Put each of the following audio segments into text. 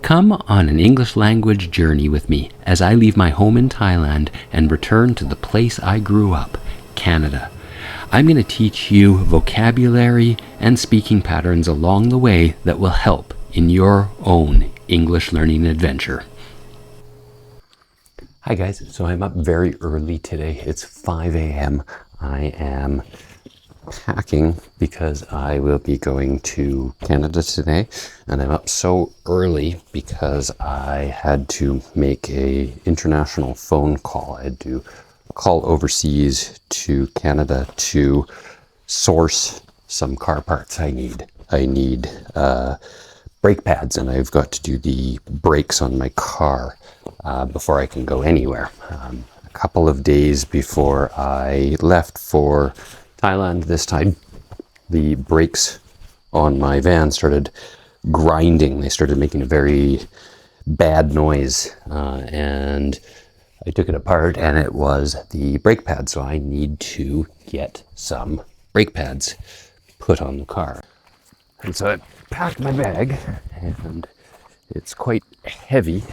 Come on an English language journey with me as I leave my home in Thailand and return to the place I grew up, Canada. I'm going to teach you vocabulary and speaking patterns along the way that will help in your own English learning adventure. Hi guys, so I'm up very early today. It's 5 a.m. I am packing because I will be going to Canada today, and I'm up so early because I had to make a international phone call. I had to call overseas to Canada to source some car parts I need. I need brake pads, and I've got to do the brakes on my car before I can go anywhere. A couple of days before I left for Thailand this time, the brakes on my van started grinding. They started making a very bad noise, and I took it apart, and it was the brake pads. So I need to get some brake pads put on the car. And so I packed my bag, and it's quite heavy.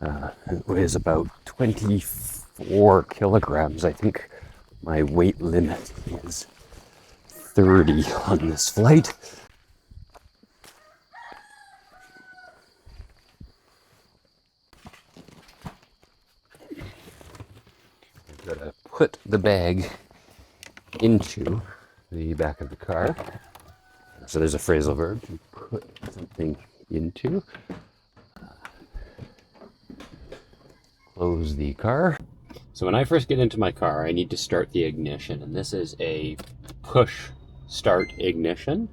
It weighs about 24 kilograms. I think my weight limit is 30 on this flight. I've got to put the bag into the back of the car. So there's a phrasal verb to put something into. Close the car. So when I first get into my car, I need to start the ignition, and this is a push start ignition.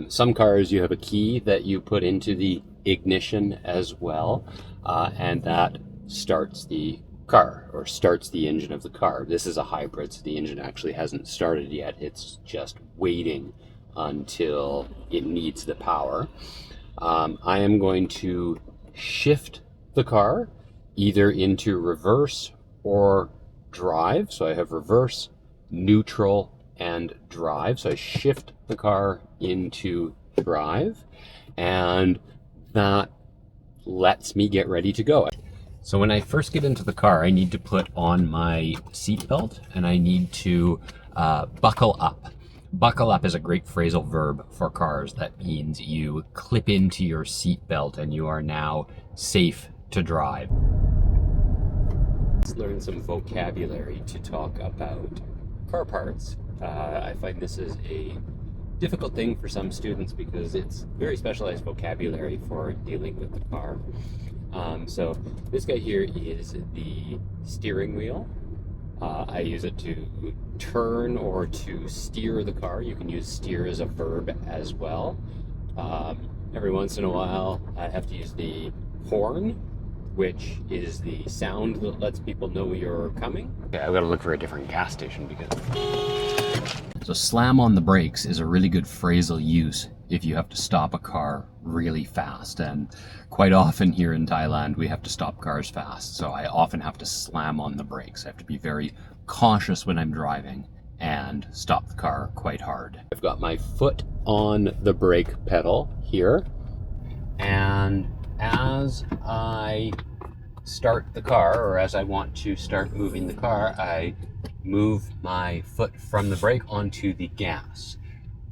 Some cars you have a key that you put into the ignition as well, and that starts the car, or starts the engine of the car. This is a hybrid, so the engine actually hasn't started yet. It's just waiting until it needs the power. I am going to shift the car either into reverse or drive. So I have reverse, neutral, and drive. So I shift the car into drive, and that lets me get ready to go. So when I first get into the car, I need to put on my seatbelt, and I need to buckle up. Buckle up is a great phrasal verb for cars. That means you clip into your seatbelt and you are now safe to drive. Let's learn some vocabulary to talk about car parts. I find this is a difficult thing for some students because it's very specialized vocabulary for dealing with the car. So this guy here is the steering wheel. I use it to turn or to steer the car. You can use steer as a verb as well. Every once in a while, I have to use the horn, which is the sound that lets people know you're coming. Okay, I've got to look for a different gas station because... So slam on the brakes is a really good phrasal use if you have to stop a car really fast. And quite often here in Thailand, we have to stop cars fast. So I often have to slam on the brakes. I have to be very cautious when I'm driving and stop the car quite hard. I've got my foot on the brake pedal here, and as I start the car, or as I want to start moving the car, I move my foot from the brake onto the gas.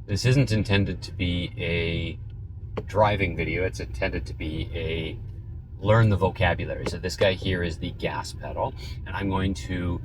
This isn't intended to be a driving video, it's intended to be a learn the vocabulary. So this guy here is the gas pedal, and I'm going to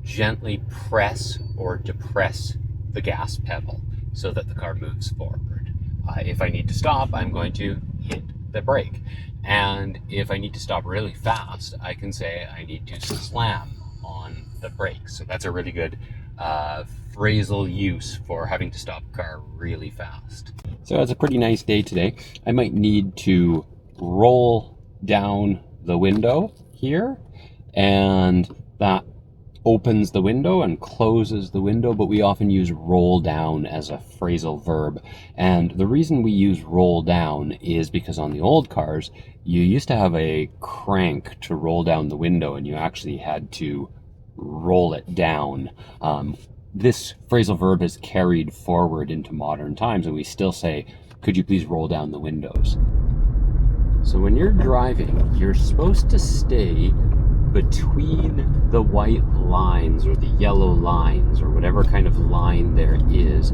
gently press or depress the gas pedal so that the car moves forward. If I need to stop, I'm going to hit the brake. And if I need to stop really fast, I can say I need to slam on the brakes. So that's a really good phrasal use for having to stop a car really fast. So it's a pretty nice day today. I might need to roll down the window here, and that opens the window and closes the window, but we often use roll down as a phrasal verb. And the reason we use roll down is because on the old cars, you used to have a crank to roll down the window, and you actually had to roll it down. This phrasal verb has carried forward into modern times, and we still say, could you please roll down the windows? So when you're driving, you're supposed to stay between the white lines or the yellow lines or whatever kind of line there is.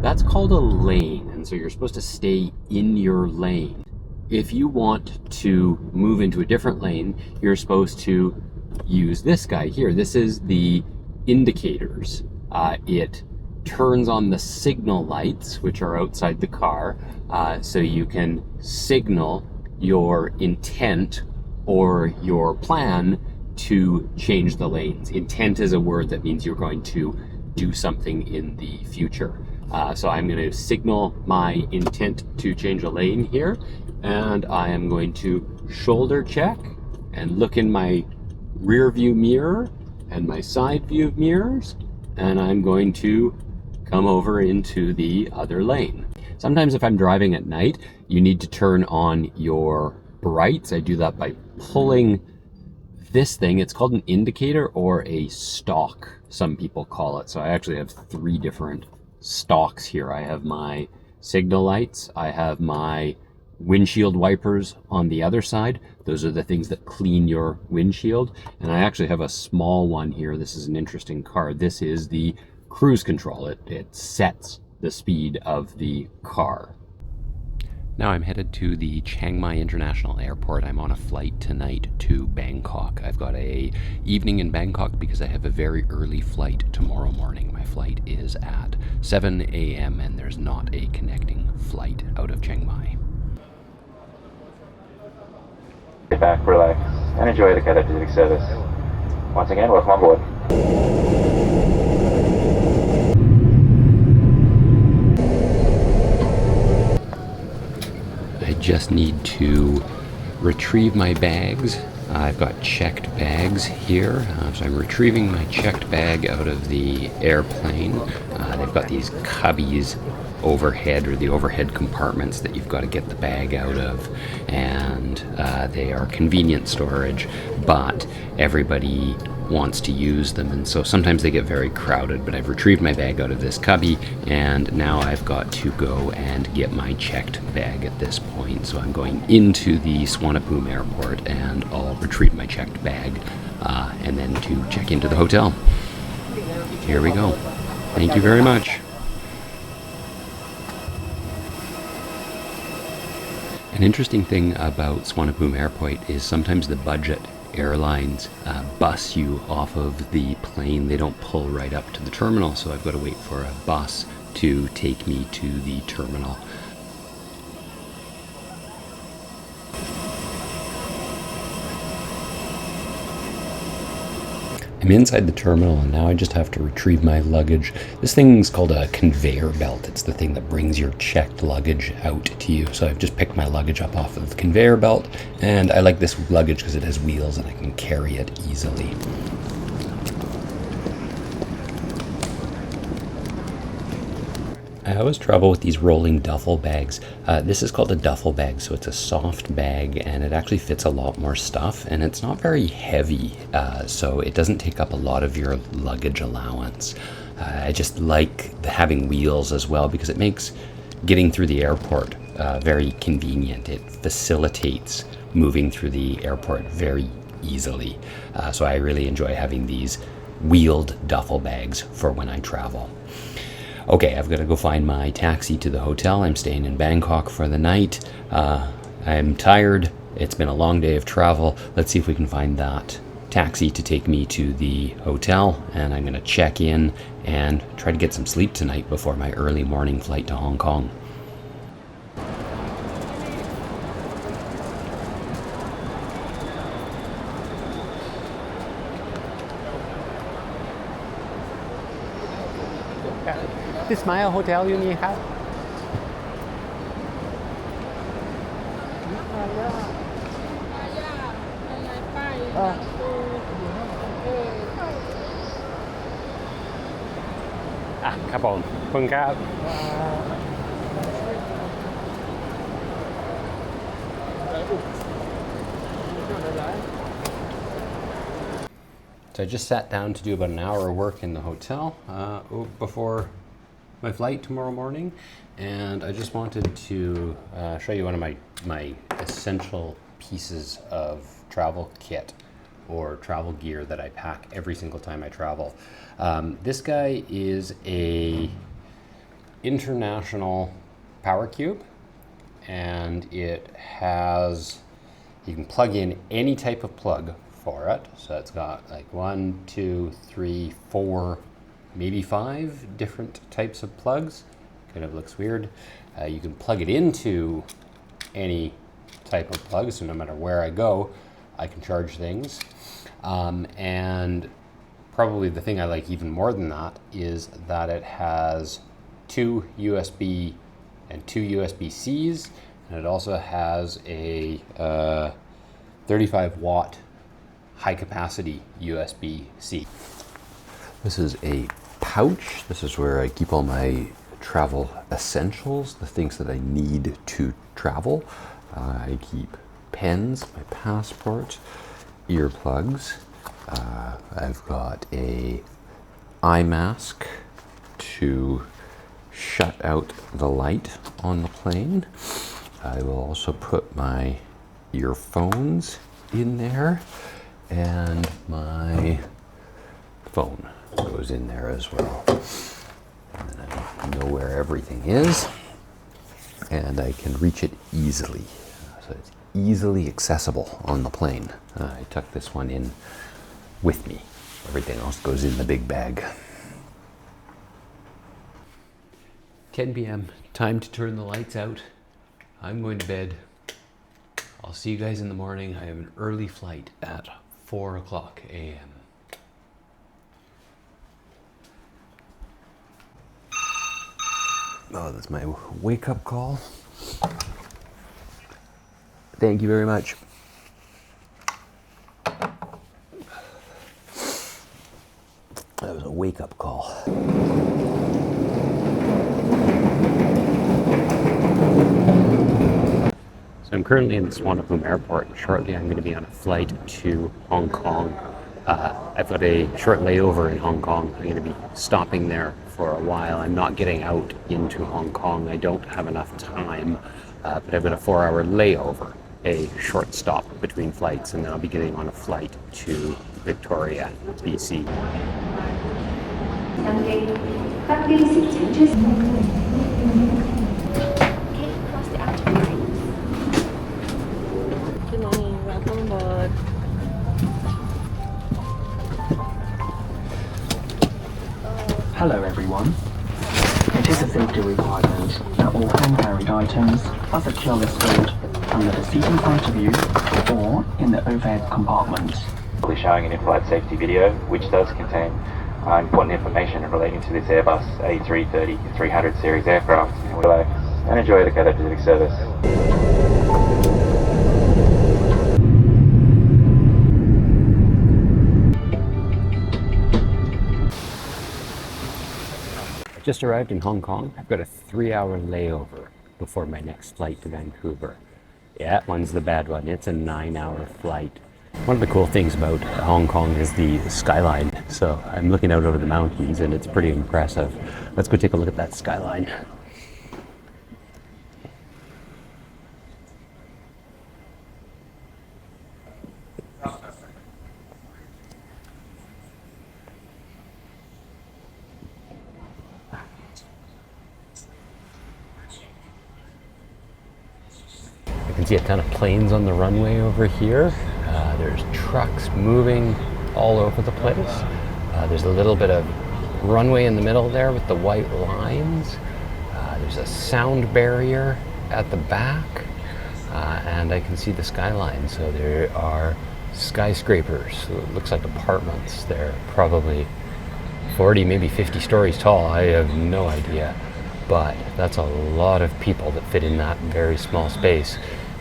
That's called a lane, and so you're supposed to stay in your lane. If you want to move into a different lane, you're supposed to use this guy here. This is the indicators. It turns on the signal lights, which are outside the car, so you can signal your intent or your plan to change the lanes. Intent is a word that means you're going to do something in the future. So I'm going to signal my intent to change a lane here, and I am going to shoulder check and look in my rear view mirror and my side view mirrors, and I'm going to come over into the other lane. Sometimes if I'm driving at night, you need to turn on your brights. I do that by pulling this thing. It's called an indicator or a stalk, some people call it. So I actually have 3 different stalks here. I have my signal lights, I have my windshield wipers on the other side. Those are the things that clean your windshield. And I actually have a small one here. This is an interesting card. This is the cruise control. It sets the speed of the car. Now I'm headed to the Chiang Mai International Airport. I'm on a flight tonight to Bangkok. I've got a evening in Bangkok because I have a very early flight tomorrow morning. My flight is at 7 a.m. and there's not a connecting flight out of Chiang Mai. Sit back, relax, and enjoy the Cathay Pacific service. Once again, welcome on board. I just need to retrieve my bags. I've got checked bags here, so I'm retrieving my checked bag out of the airplane. They've got these cubbies overhead, or the overhead compartments that you've got to get the bag out of, and they are convenient storage, but everybody wants to use them, and so sometimes they get very crowded. But I've retrieved my bag out of this cubby, and now I've got to go and get my checked bag at this point. So I'm going into the Suvarnabhumi airport, and I'll retrieve my checked bag and then to check into the hotel. Here we go. Thank you very much. An interesting thing about Suvarnabhumi Airport is sometimes the budget airlines bus you off of the plane. They don't pull right up to the terminal, so I've got to wait for a bus to take me to the terminal. I'm inside the terminal, and now I just have to retrieve my luggage. This thing's called a conveyor belt. It's the thing that brings your checked luggage out to you. So I've just picked my luggage up off of the conveyor belt, and I like this luggage because it has wheels and I can carry it easily. I always travel with these rolling duffel bags. This is called a duffel bag, so it's a soft bag and it actually fits a lot more stuff, and it's not very heavy, so it doesn't take up a lot of your luggage allowance. I just like having wheels as well because it makes getting through the airport very convenient. It facilitates moving through the airport very easily. So I really enjoy having these wheeled duffel bags for when I travel. Okay, I've got to go find my taxi to the hotel. I'm staying in Bangkok for the night. I'm tired. It's been a long day of travel. Let's see if we can find that taxi to take me to the hotel, and I'm going to check in and try to get some sleep tonight before my early morning flight to Hong Kong. This Maya Hotel อยู่นี่ครับ ครับผมขอบคุณครับ So I just sat down to do about an hour of work in the hotel before my flight tomorrow morning, and I just wanted to show you one of my essential pieces of travel kit or travel gear that I pack every single time I travel. This guy is a international power cube, and it has, you can plug in any type of plug for it. So it's got like 1, 2, 3, 4, maybe 5 different types of plugs. Kind of looks weird. You can plug it into any type of plug, so no matter where I go, I can charge things. And probably the thing I like even more than that is that it has 2 USB and 2 USB-Cs, and it also has a 35 watt high capacity USB-C. This is a pouch. This is where I keep all my travel essentials, the things that I need to travel. I keep pens, my passport, earplugs. I've got a eye mask to shut out the light on the plane. I will also put my earphones in there, and my phone goes in there as well. And then I know where everything is, and I can reach it easily. So it's easily accessible on the plane. I tuck this one in with me. Everything else goes in the big bag. 10 p.m. Time to turn the lights out. I'm going to bed. I'll see you guys in the morning. I have an early flight at 4 o'clock a.m. Oh, that's my wake-up call. Thank you very much. That was a wake-up call. So I'm currently in the Suvarnabhumi airport. Shortly I'm going to be on a flight to Hong Kong. I've got a short layover in Hong Kong. I'm going to be stopping there for a while. I'm not getting out into Hong Kong. I don't have enough time, but I've got a 4-hour layover, a short stop between flights, and then I'll be getting on a flight to Victoria, BC. Good morning, welcome aboard. Hello everyone. It is a safety requirement that all hand-carried items are securely stored under the seating point of view or in the overhead compartment. We'll be showing an in-flight safety video which does contain important information relating to this Airbus A330-300 series aircraft. Relax and enjoy the cadet visiting service. Just arrived in Hong Kong. I've got a 3-hour layover before my next flight to Vancouver. Yeah, one's the bad one. It's a 9-hour flight. One of the cool things about Hong Kong is the skyline. So I'm looking out over the mountains and it's pretty impressive. Let's go take a look at that skyline. I can see a ton of planes on the runway over here. There's trucks moving all over the place. There's a little bit of runway in the middle there with the white lines. There's a sound barrier at the back, and I can see the skyline. So there are skyscrapers. So it looks like apartments. They're probably 40, maybe 50 stories tall. I have no idea, but that's a lot of people that fit in that very small space.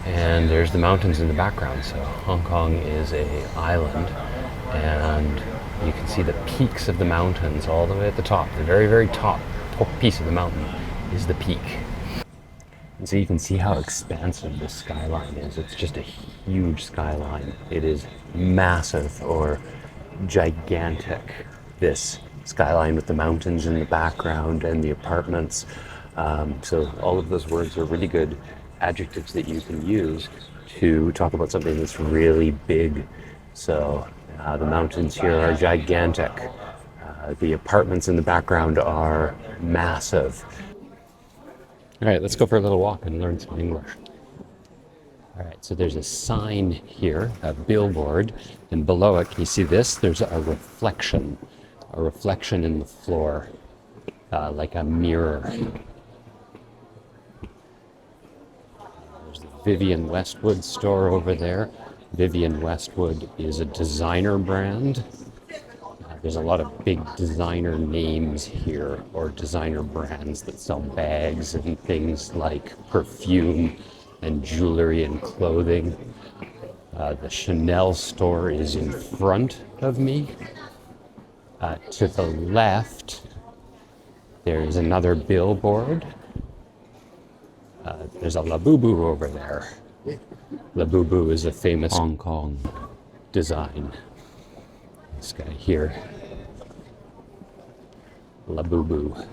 And there's the mountains in the background. So Hong Kong is an island, and you can see the peaks of the mountains all the way at the top. The very, very top piece of the mountain is the peak. And so you can see how expansive this skyline is. It's just a huge skyline. It is massive, or gigantic, this skyline with the mountains in the background and the apartments. So all of those words are really good adjectives that you can use to talk about something that's really big. So the mountains here are gigantic. The apartments in the background are massive. All right, let's go for a little walk and learn some English. All right, so there's a sign here, a billboard, and below it, can you see this? There's a reflection in the floor, like a mirror. There's the Vivienne Westwood store over there. Vivienne Westwood is a designer brand. There's a lot of big designer names here, or designer brands that sell bags and things like perfume and jewelry and clothing. The Chanel store is in front of me. To the left, there's another billboard. There's a Labubu over there. Labubu is a famous Hong Kong design. This guy here, Labubu.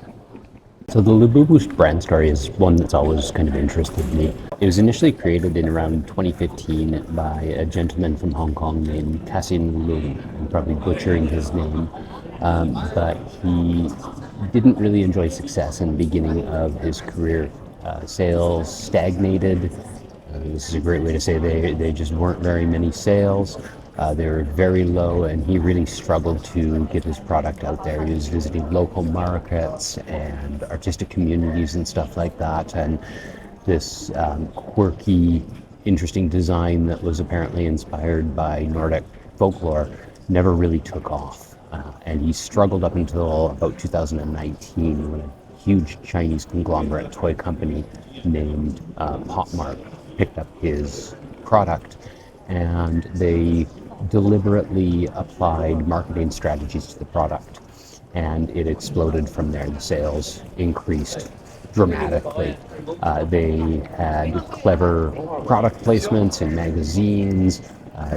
So the Labubu brand story is one that's always kind of interested me. It was initially created in around 2015 by a gentleman from Hong Kong named Cassin Lung. I'm probably butchering his name, but he didn't really enjoy success in the beginning of his career. Sales stagnated. This is a great way to say they just weren't very many sales. They were very low, and he really struggled to get his product out there. He was visiting local markets and artistic communities and stuff like that, and this quirky, interesting design that was apparently inspired by Nordic folklore never really took off. And he struggled up until about 2019 when a huge Chinese conglomerate toy company named Popmark picked up his product, and they deliberately applied marketing strategies to the product, and it exploded from there. The sales increased dramatically. They had clever product placements in magazines.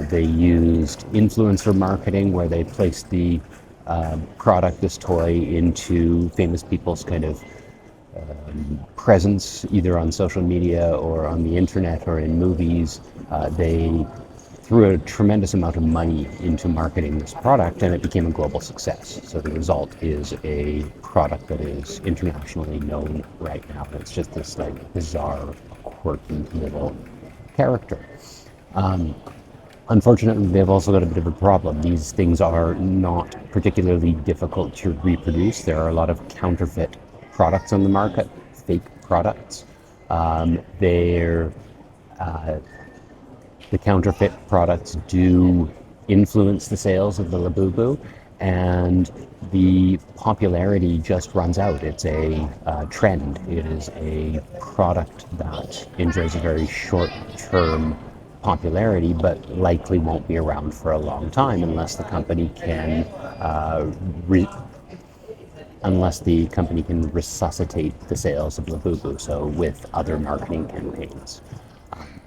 They used influencer marketing, where they placed the product, this toy, into famous people's kind of presence, either on social media or on the internet or in movies. They threw a tremendous amount of money into marketing this product, and it became a global success. So the result is a product that is internationally known right now. It's just this like bizarre, quirky little character. Unfortunately, they've also got a bit of a problem. These things are not particularly difficult to reproduce. There are a lot of counterfeit products on the market, fake products. The counterfeit products do influence the sales of the Labubu, and the popularity just runs out. It's a trend. It is a product that enjoys a very short-term popularity, but likely won't be around for a long time unless the company can resuscitate the sales of Labubu, so with other marketing campaigns.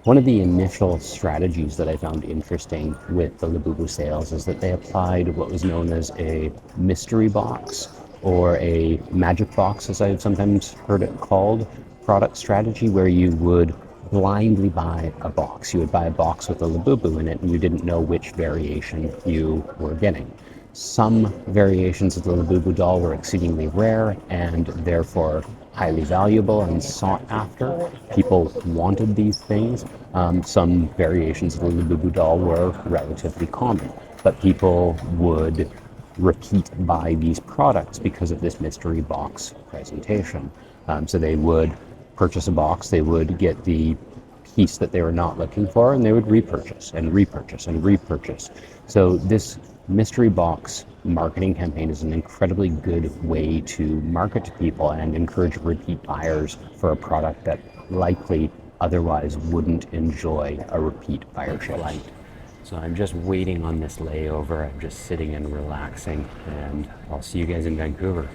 One of the initial strategies that I found interesting with the Labubu sales is that they applied what was known as a mystery box, or a magic box, as I've sometimes heard it called, product strategy, where you would blindly buy a box. You would buy a box with a Labubu in it, and you didn't know which variation you were getting. Some variations of the Labubu doll were exceedingly rare and therefore highly valuable and sought after. People wanted these things. Some variations of the Labubu doll were relatively common, but people would repeat buy these products because of this mystery box presentation. So they would purchase a box, they would get the piece that they were not looking for, and they would repurchase and repurchase and repurchase. So this mystery box marketing campaign is an incredibly good way to market to people and encourage repeat buyers for a product that likely otherwise wouldn't enjoy a repeat buyership. So I'm just waiting on this layover. I'm just sitting and relaxing, and I'll see you guys in Vancouver.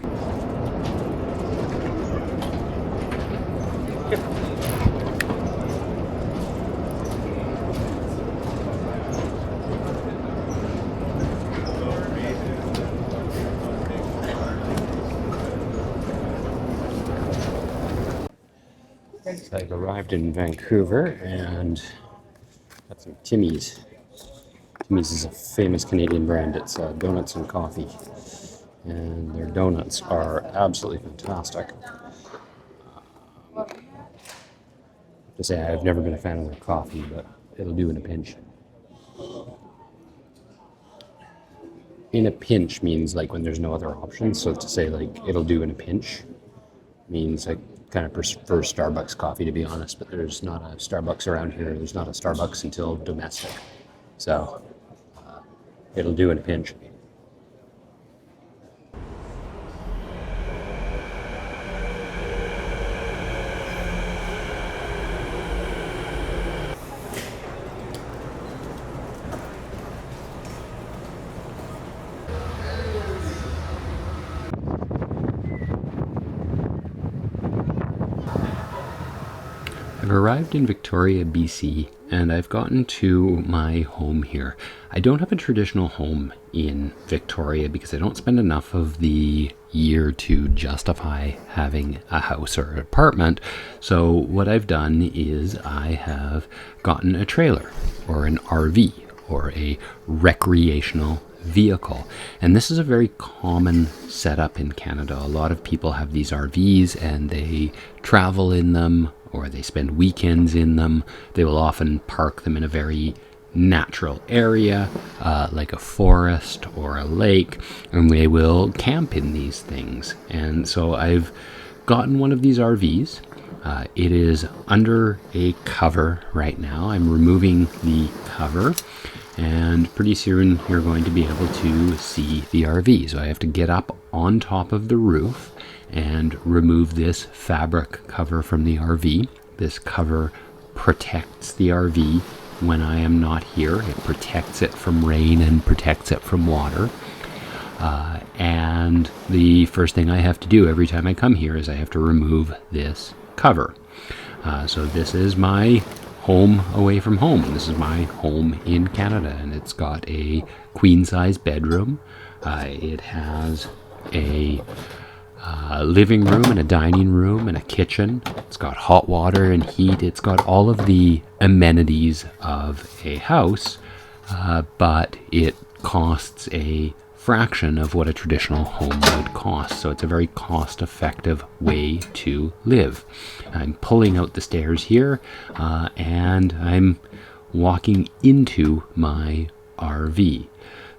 I've arrived in Vancouver and got some Timmy's. Timmy's is a famous Canadian brand. It's donuts and coffee. And their donuts are absolutely fantastic. To say I've never been a fan of their coffee, but it'll do in a pinch. In a pinch means like when there's no other options. So to say like it'll do in a pinch means I kind of prefer Starbucks coffee, to be honest, but there's not a Starbucks around here. There's not a Starbucks until domestic. So it'll do in a pinch. I've arrived in Victoria, BC, and I've gotten to my home here. I don't have a traditional home in Victoria because I don't spend enough of the year to justify having a house or an apartment. So what I've done is I have gotten a trailer or an RV or a recreational vehicle. And this is a very common setup in Canada. A lot of people have these RVs and they travel in them, or they spend weekends in them. They will often park them in a very natural area, like a forest or a lake, and they will camp in these things. And so I've gotten one of these RVs. It is under a cover right now. I'm removing the cover, and pretty soon you're going to be able to see the RV. So I have to get up on top of the roof and remove this fabric cover from the RV. This cover protects the RV when I am not here. It protects it from rain and protects it from water. And the first thing I have to do every time I come here is I have to remove this cover. So this is my home away from home. This is my home in Canada, and it's got a queen-size bedroom. It has a living room and a dining room and a kitchen. It's got hot water and heat. It's got all of the amenities of a house, but it costs a fraction of what a traditional home would cost. So it's a very cost-effective way to live. I'm pulling out the stairs here, and I'm walking into my RV.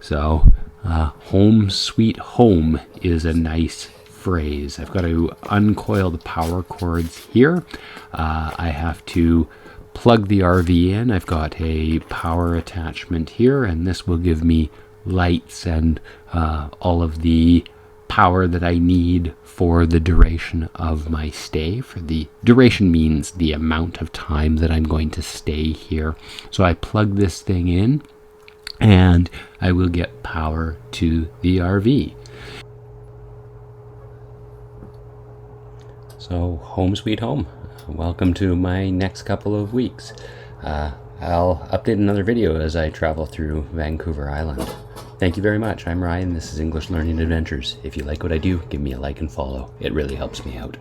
So home sweet home is a nice phrase. I've got to uncoil the power cords here. I have to plug the RV in. I've got a power attachment here, and this will give me lights and all of the power that I need for the duration of my stay. For the duration means the amount of time that I'm going to stay here. So I plug this thing in and I will get power to the RV. So home sweet home. Welcome to my next couple of weeks. I'll update another video as I travel through Vancouver Island. Thank you very much. I'm Ryan. This is English Learning Adventures. If you like what I do, give me a like and follow. It really helps me out.